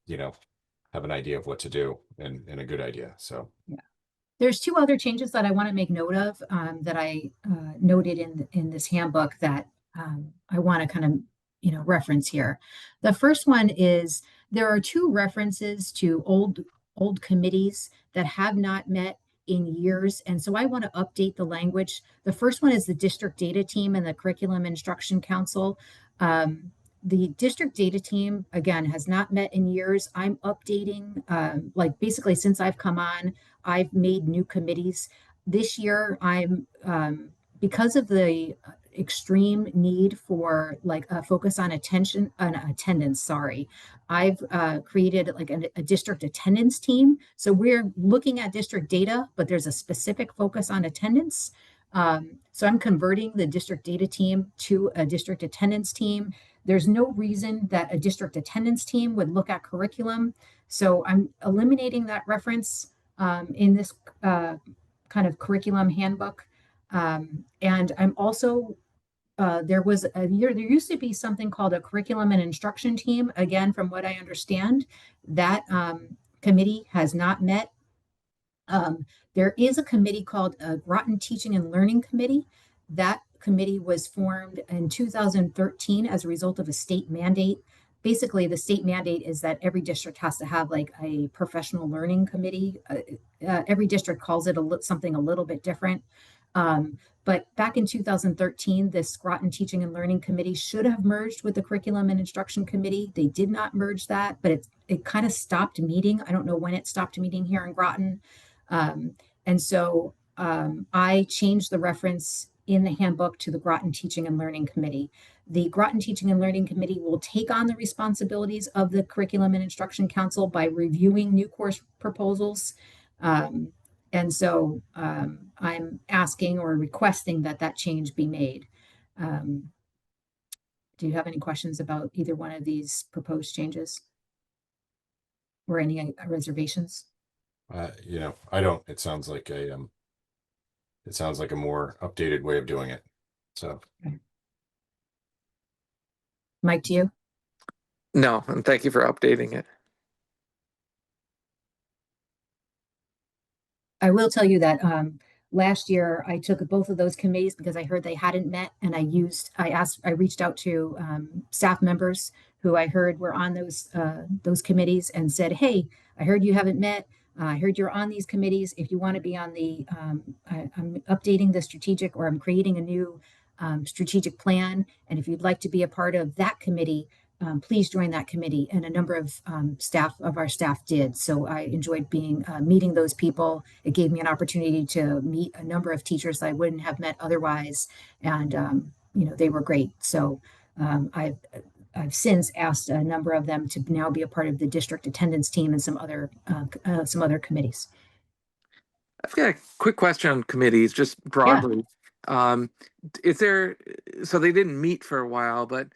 have an idea of what to do and a good idea. So, There's two other changes that I want to make note of, that I noted in this handbook that I want to kind of reference here. The first one is there are two references to old committees that have not met in years, and so I want to update the language. The first one is the district data team and the curriculum instruction council. The district data team, again, has not met in years. I'm updating, like basically since I've come on, I've made new committees. This year, because of the extreme need for like a focus on attendance, sorry, I've created like a district attendance team. So we're looking at district data, but there's a specific focus on attendance. So I'm converting the district data team to a district attendance team. There's no reason that a district attendance team would look at curriculum. So I'm eliminating that reference in this kind of curriculum handbook. And I'm also, there used to be something called a curriculum and instruction team. Again, from what I understand, that committee has not met. There is a committee called a Groton Teaching and Learning Committee. That committee was formed in 2013 as a result of a state mandate. Basically, the state mandate is that every district has to have like a professional learning committee. Every district calls it something a little bit different. But back in 2013, this Groton Teaching and Learning Committee should have merged with the Curriculum and Instruction Committee. They did not merge that, but it kind of stopped meeting. I don't know when it stopped meeting here in Groton. And so I changed the reference in the handbook to the Groton Teaching and Learning Committee. The Groton Teaching and Learning Committee will take on the responsibilities of the Curriculum and Instruction Council by reviewing new course proposals. And so I'm asking or requesting that that change be made. Do you have any questions about either one of these proposed changes or any reservations? I don't, it sounds like a more updated way of doing it. So, Mike, to you? No, and thank you for updating it. I will tell you that last year I took both of those committees because I heard they hadn't met, and I reached out to staff members who I heard were on those committees and said, hey, I heard you haven't met. I heard you're on these committees. If you want to be on I'm updating the strategic, or I'm creating a new strategic plan. And if you'd like to be a part of that committee, please join that committee. And a number of our staff did. So I enjoyed meeting those people. It gave me an opportunity to meet a number of teachers that I wouldn't have met otherwise. And, they were great. So I've since asked a number of them to now be a part of the district attendance team and some other committees. I've got a quick question on committees, just Yeah. broadly. Um, so they didn't meet for a while, but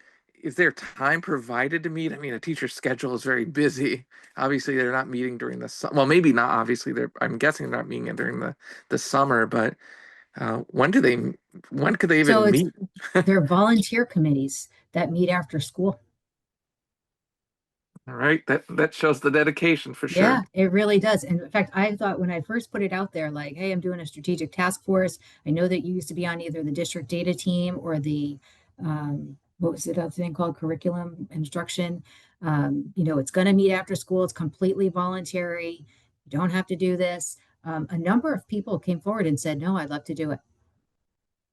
is there time provided to meet? I mean, a teacher's schedule is very busy. Obviously, they're not meeting during well, maybe not. Obviously, I'm guessing they're not meeting during the summer, but when could they So even meet? they're volunteer committees that meet after school. All right, that shows the dedication for Yeah, sure. it really does. And in fact, I thought when I first put it out there, like, hey, I'm doing a strategic task force. I know that you used to be on either the district data team or what was it other thing called, curriculum instruction. It's going to meet after school. It's completely voluntary. You don't have to do this. A number of people came forward and said, no, I'd love to do it.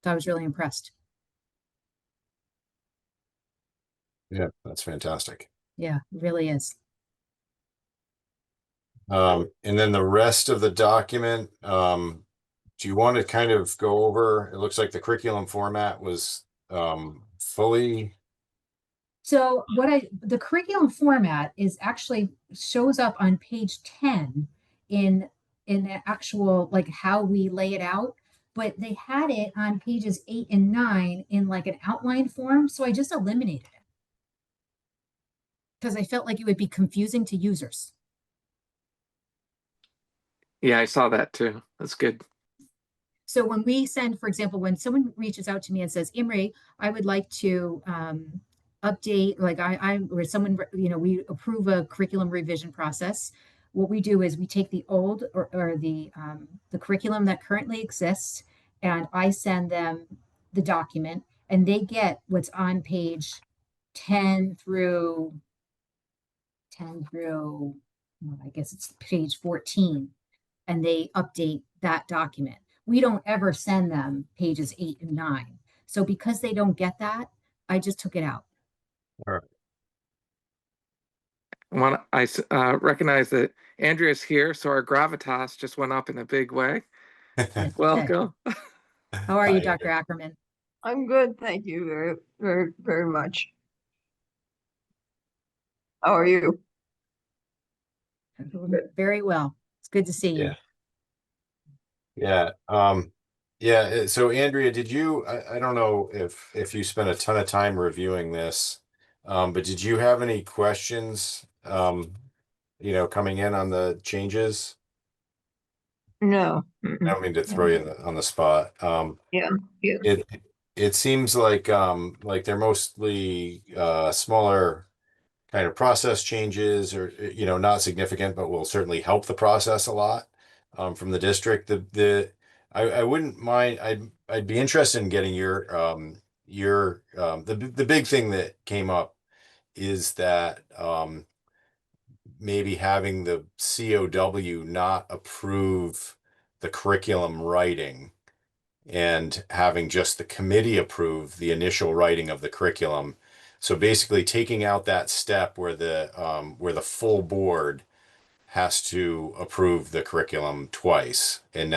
So I was really impressed. Yeah, that's fantastic. Yeah, it really is. And then the rest of the document, do you want to kind of go over, it looks like the curriculum format was fully. So the curriculum format is actually shows up on page 10 in the actual, like, how we lay it out, but they had it on pages 8 and 9 in like an outline form. So I just eliminated it because I felt like it would be confusing to users. Yeah, I saw that too. That's good. So when we send, for example, when someone reaches out to me and says, Imre, I would like to update, like or someone, we approve a curriculum revision process. What we do is we take the old or the curriculum that currently exists, and I send them the document, and they get what's on page 10 through well, I guess it's page 14, and they update that document. We don't ever send them pages 8 and 9. So because they don't get that, I just took it out. All right. I recognize that Andrea's here, so our gravitas just went up in a big way. Okay. Welcome. How are you, Hi, Dr. Andrea. Ackerman? I'm good, thank you very, very, very much. How are you? Very well. It's good to see you. Yeah. Yeah. So Andrea, I don't know if you spent a ton of time reviewing this, but did you have any questions, coming in on the changes? No. I don't mean to throw you on the spot. Yeah. It seems like they're mostly smaller kind of process changes, or not significant, but will certainly help the process a lot from the district. I wouldn't mind. I'd be interested in getting the big thing that came up is that maybe having the COW not approve the curriculum writing, and having just the committee approve the initial writing of the curriculum. So basically taking out that step where the full board has to approve the curriculum twice. And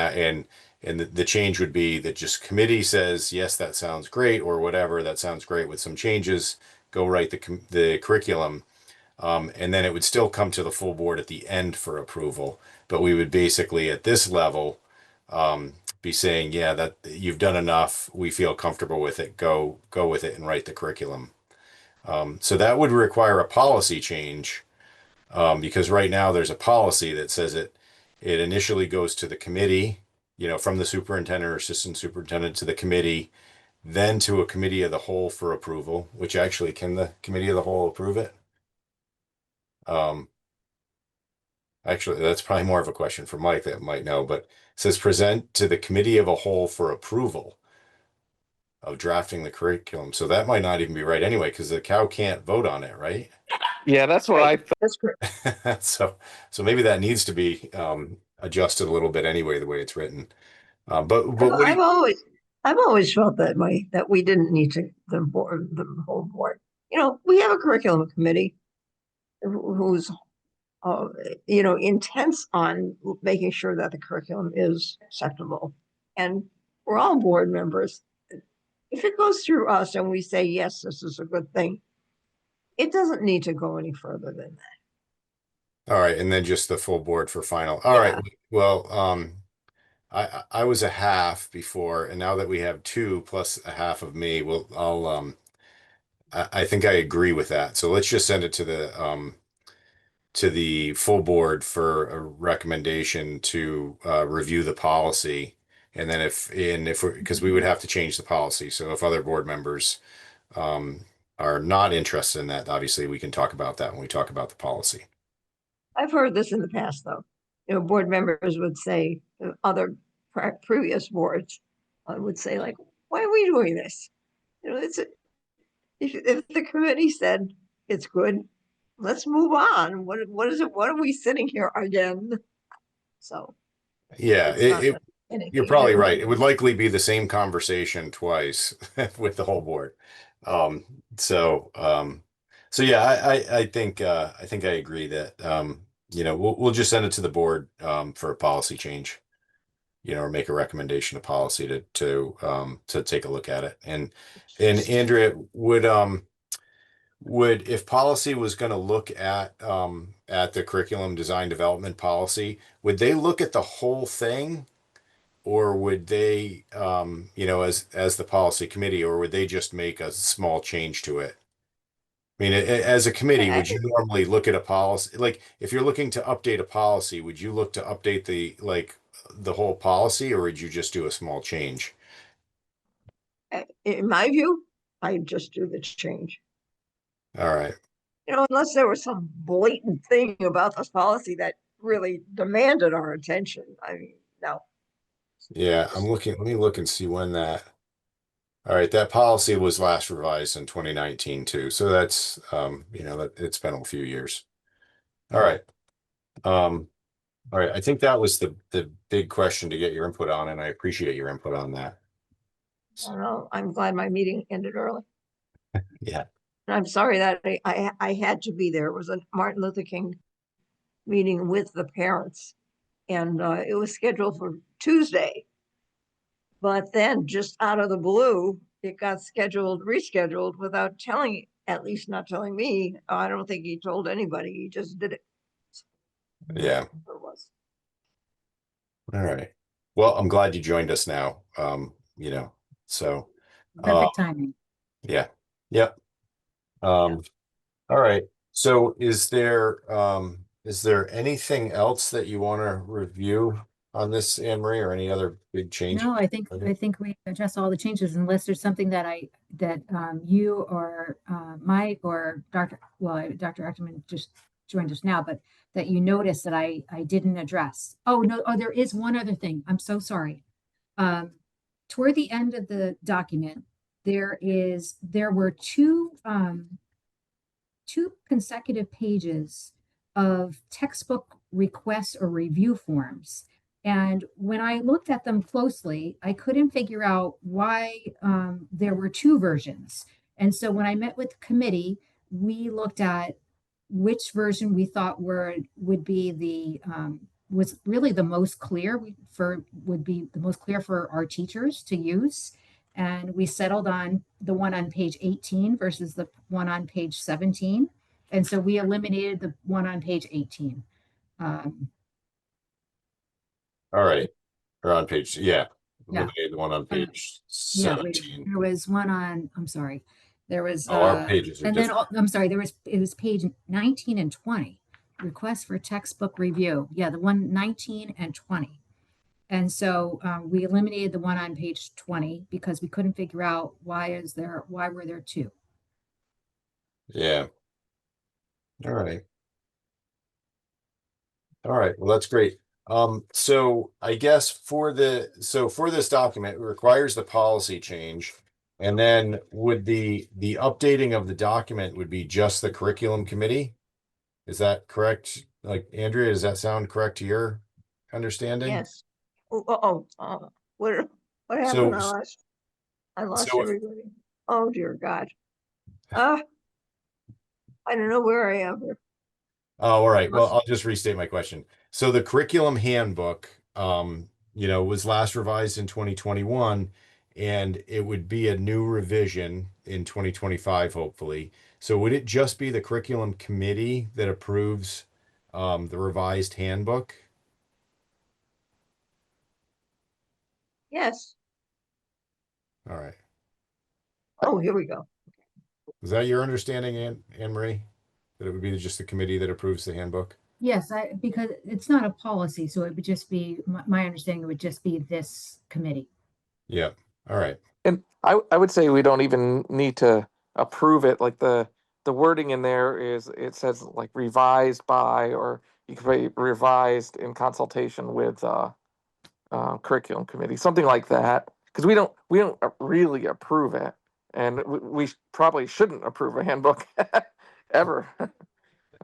the change would be that just committee says, yes, that sounds great, or whatever, that sounds great with some changes, go write the curriculum. And then it would still come to the full board at the end for approval. But we would basically, at this level, be saying, yeah, that you've done enough. We feel comfortable with it. Go with it and write the curriculum. So that would require a policy change, because right now there's a policy that says it initially goes to the committee, from the superintendent or assistant superintendent to the committee, then to a committee of the whole for approval, which actually, can the committee of the whole approve it? Actually, that's probably more of a question for Mike that might know, but it says present to the committee of a whole for approval of drafting the curriculum. So that might not even be right anyway, because the cow can't vote on it, right? Yeah, that's what I Right. That's correct. So maybe that needs to be adjusted a little bit anyway, the way it's written. But I've, what do I've always, I've always felt that way, that we didn't need to, the whole board. You know, we have a curriculum committee who's, uh, intense on making sure that the curriculum is acceptable. And we're all board members. If it goes through us and we say, yes, this is a good thing, it doesn't need to go any further than all right, and then just the full board for final. All right. Yeah. Well, I was a half before, and now that we have two plus a half of me, I think I agree with that. So let's just send it to the full board for a recommendation to review the policy. And then if because we would have to change the policy. So if other board members are not interested in that, obviously we can talk about that when we talk about the policy. I've heard this in the past, though. You know, board members would say, other previous boards would say, like, why are we doing this? You know, if the committee said it's good, let's move on. What is it? What are we sitting here again? So Yeah, it's not you're anything probably new. right. It would likely be the same conversation twice with the whole board. Um, so so yeah, I think I agree that we'll just send it to the board for a policy change, or make a recommendation of policy to take a look at it. And Andrea, would if policy was going to look at the curriculum design development policy, would they look at the whole thing? Or would they, as the policy committee, or would they just make a small change to it? I mean, as a committee, I would you think normally look at a policy? Like, if you're looking to update a policy, would you look to update the whole policy, or would you just do a small change? in my view, I just do the change. All right. You know, unless there was some blatant thing about this policy that really demanded our attention. I mean, no. Yeah, I'm Just looking. Let me look and see when that. All right, that policy was last revised in 2019 too. So that's it's been a few years. All right. Um, All right, I think that was the big question to get your input on, and I appreciate your input on that. I don't know. I'm glad my meeting ended early. Yeah. And I'm sorry that I had to be there. It was a Martin Luther King meeting with the parents, and it was scheduled for Tuesday. But then, just out of the blue, it got rescheduled without telling, at least not telling me. I don't think he told anybody. He just did it. Yeah. It was. All right. Well, I'm glad you joined us now. So Perfect timing. yeah. Yep. All right. So is there anything else that you want to review on this, Anne Marie, or any other big changes? No, I think we addressed all the changes unless there's something that you or Mike or Dr. Ackerman just joined us now, but that you noticed that I didn't address. Oh no, there is one other thing. I'm so sorry. Toward the end of the document, there were two consecutive pages of textbook requests or review forms. And when I looked at them closely, I couldn't figure out why there were two versions. And so when I met with the committee, we looked at which version we thought would be was really the most clear would be the most clear for our teachers to use. And we settled on the one on page 18 versus the one on page 17. And so we eliminated the one on page 18. Um, All right. Or on page, yeah. Yeah. Eliminate the one on page yeah, 17. there was one on, I'm sorry, there was, Oh, our pages are and then, different. I'm sorry, it was page 19 and 20, request for textbook review. Yeah, the one 19 and 20. And so we eliminated the one on page 20 because we couldn't figure out why were there two? Yeah. All right. All right, well, that's great. So I guess for this document, it requires the policy change. And then would the updating of the document would be just the curriculum committee? Is that correct? Like, Andrea, does that sound correct to your understanding? Yes. What happened? So, I lost so, everybody. Oh, dear God. Ah, I don't know where I am here. all right. Well, Lost- I'll just restate my question. So the curriculum handbook, was last revised in 2021, and it would be a new revision in 2025, hopefully. So would it just be the curriculum committee that approves, the revised handbook? Yes. All right. Oh, here we go. Is that your understanding, Anne Marie? That it would be just the committee that approves the handbook? Yes, because it's not a policy, so it would just be, my understanding would just be this committee. Yeah. All right. And I would say we don't even need to approve it. Like the wording in there is, it says like revised by, or you could say revised in consultation with curriculum committee, something like that. Because we don't really approve it, and we probably shouldn't approve a handbook ever.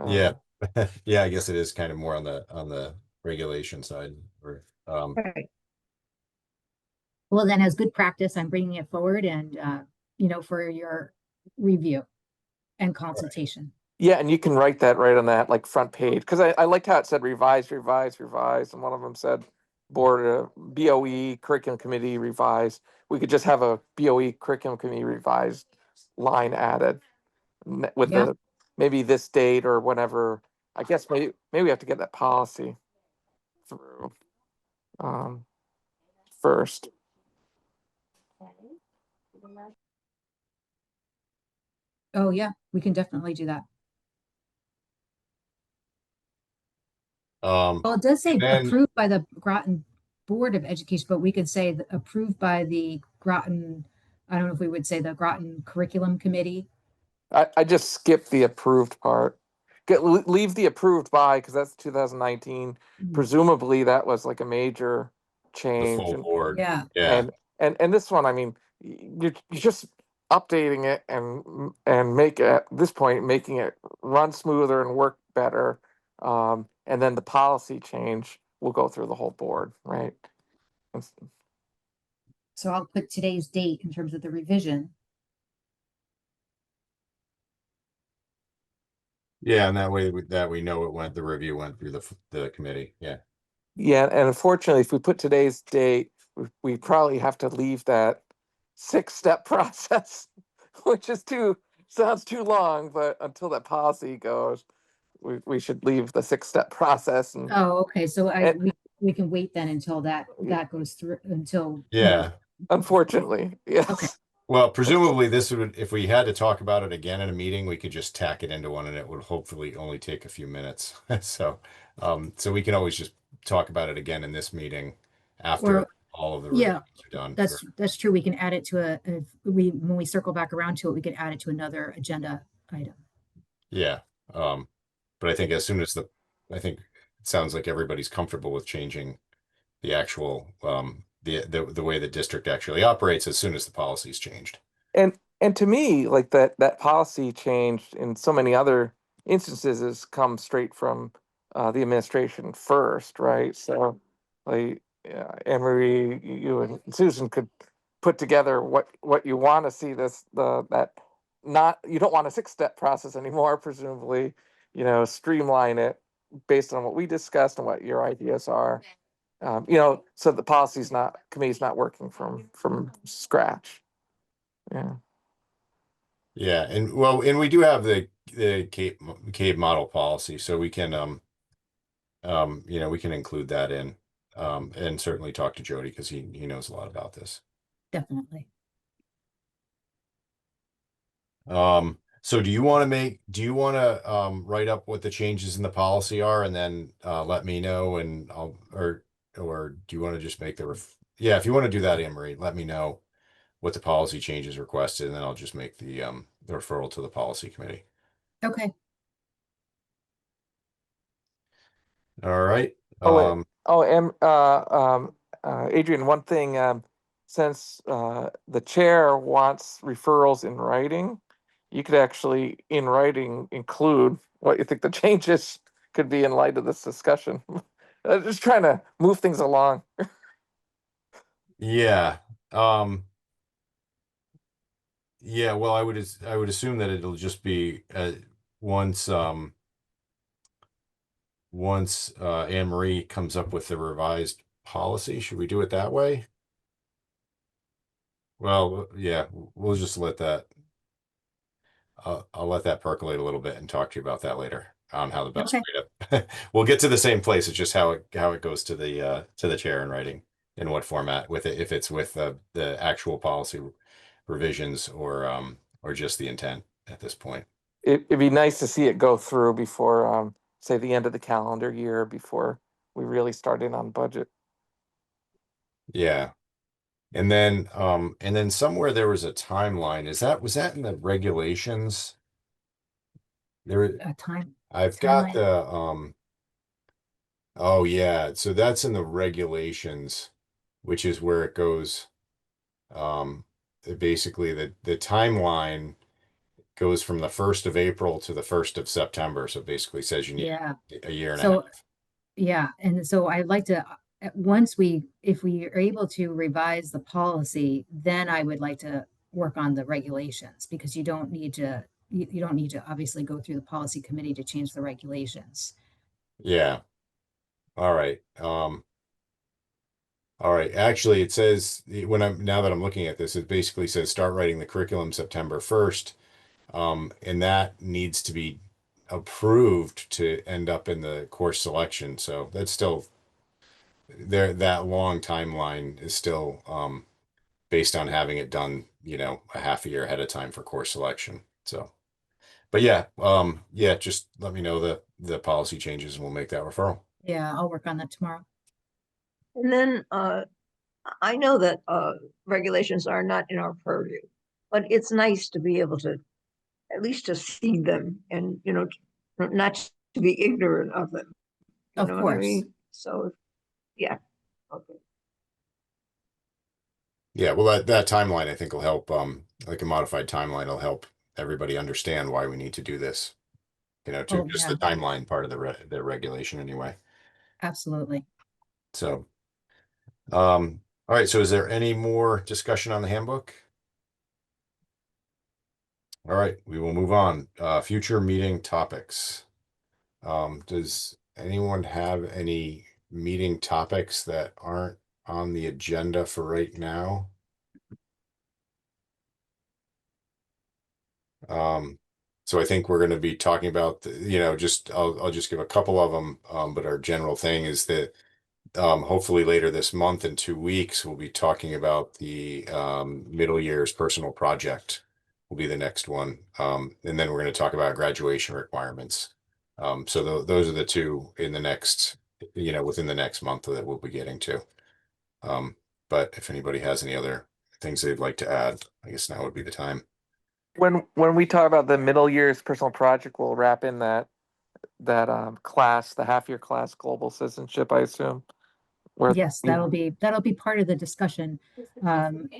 Yeah. Uh, Yeah, I guess it is kind of more on the regulation side. Or Right. Well, then as good practice, I'm bringing it forward and, for your review and consultation. Yeah, and you can write that right on that like front page, because I liked how it said revised, revised, revised, and one of them said board BOE curriculum committee revised. We could just have a BOE curriculum committee revised line added with Yeah. the maybe this date or whenever. I guess maybe we have to get that policy through um, first. Oh, yeah, we can definitely do that. um Well, it does say then approved by the Groton Board of Education, but we could say approved by the Groton, I don't know if we would say the Groton Curriculum Committee. I just skipped the approved part. Leave the approved by, because that's 2019. Presumably that was like a major the change, full board. Yeah. Yeah. and this one, I mean, you're just updating it and make it, at this point, making it run smoother and work better. And then the policy change will go through the whole board, right? It's- So I'll put today's date in terms of the revision. Yeah, and that way that we know the review went through the committee. Yeah. Yeah, and unfortunately, if we put today's date, we probably have to leave that 6-step process, which is sounds too long, but until that policy goes, we should leave the 6-step process. Oh, okay, so And we can wait then until that goes through, until. Yeah. unfortunately, Okay. yes. Well, presumably this would, if we had to talk about it again in a meeting, we could just tack it into one and it would hopefully only take a few minutes. So we can always just talk about it again in this meeting after Or, all of the yeah, reviews are done. that's true. We can add it to when we circle back around to it, we can add it to another agenda item. Yeah. But I think I think it sounds like everybody's comfortable with changing the actual, the way the district actually operates as soon as the policy's changed. And to me, like that policy changed in so many other instances has come straight from the administration first, right? So, like, yeah, Anne Marie, you and Susan could put together what you want to see that not, you don't want a 6-step process anymore, presumably, streamline it based on what we discussed and what your ideas are. So the committee's not working from scratch. Yeah. Yeah, and we do have the Cape model policy, so we can we can include that in, and certainly talk to Jody because he knows a lot about this. Definitely. So do you want to write up what the changes in the policy are and then let me know, and or do you want to just make yeah, if you want to do that, Anne Marie, let me know what the policy changes requested, and then I'll just make the referral to the policy committee. Okay. All right. Adrian, one thing, since the chair wants referrals in writing, you could actually, in writing, include what you think the changes could be in light of this discussion. Just trying to move things along. Yeah. Um, yeah, well, I would assume that it'll just be once Anne Marie comes up with the revised policy. Should we do it that way? Well, yeah, we'll just let that. I'll let that percolate a little bit and talk to you about that later on how the best Okay. way to. We'll get to the same place. It's just how it goes to the chair in writing, in what format, with it, if it's with the actual policy revisions or just the intent at this point. It'd be nice to see it go through before, say, the end of the calendar year, before we really start in on budget. Yeah. And then somewhere there was a timeline. Was that in the regulations? There, A time I've got timeline. the oh yeah, so that's in the regulations, which is where it goes. Basically the timeline goes from the 1st of April to the 1st of September. So it basically says you need Yeah. a year and a So half. yeah, and so I'd like to, once if we are able to revise the policy, then I would like to work on the regulations, because you don't need to, you don't need to obviously go through the policy committee to change the regulations. Yeah. All right. All right. Actually, it says now that I'm looking at this, it basically says start writing the curriculum September 1st. And that needs to be approved to end up in the course selection. So that's still there. That long timeline is still based on having it done, a half a year ahead of time for course selection. So, but yeah, yeah, just let me know the policy changes and we'll make that referral. Yeah, I'll work on that tomorrow. And then I know that regulations are not in our purview, but it's nice to be able to at least to see them and, not to be ignorant of them. You Of know what I course. mean? So, yeah. Okay. Yeah, well, that timeline I think will help. Like a modified timeline will help everybody understand why we need to do this. To Oh, just yeah, the timeline part of the regulation anyway. absolutely. So, all right. So, is there any more discussion on the handbook? All right, we will move on. Future meeting topics. Does anyone have any meeting topics that aren't on the agenda for right now? So I think we're going to be talking about, I'll just give a couple of them. But our general thing is that hopefully later this month, in 2 weeks, we'll be talking about the middle year's personal project will be the next one. And then we're going to talk about graduation requirements. So those are the two in the next, within the next month that we'll be getting to. But if anybody has any other things they'd like to add, I guess now would be the time. When we talk about the middle year's personal project, we'll wrap in that class, the half year class, global citizenship, I assume. Where Yes, that'll be part of the discussion.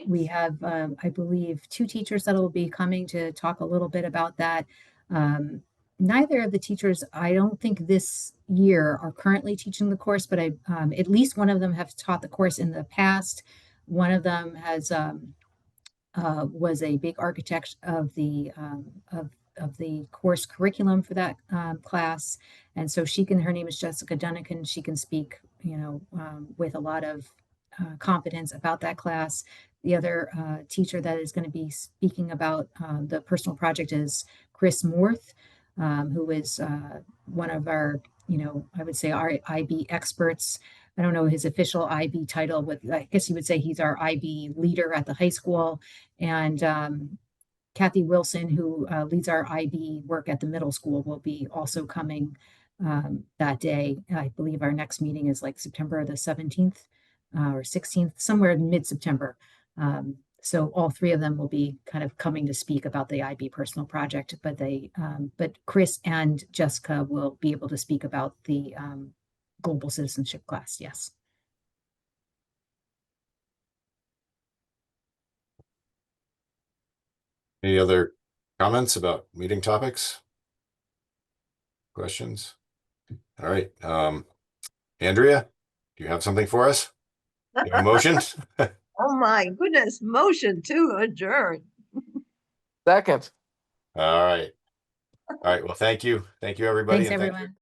We have, I believe, two teachers that will be coming to talk a little bit about that. Neither of the teachers, I don't think this year, are currently teaching the course, but at least one of them have taught the course in the past. One of them was a big architect of the course curriculum for that class, and so her name is Jessica Dunnican. She can speak, with a lot of confidence about that class. The other teacher that is going to be speaking about the personal project is Chris Morth, who is one of our, I would say, our IB experts. I don't know his official IB title, but I guess you would say he's our IB leader at the high school. And Kathy Wilson, who leads our IB work at the middle school, will be also coming that day. I believe our next meeting is like September the 17th or 16th, somewhere in mid-September. So all three of them will be kind of coming to speak about the IB personal project, but Chris and Jessica will be able to speak about global citizenship class. Yes. Any other comments about meeting topics? Questions? All right. Andrea, do you have something for us? You have a motion? Oh my goodness, motion to adjourn. Second. All right. All right. Well, thank you. Thank you, everybody. Thanks, and thank you. everyone.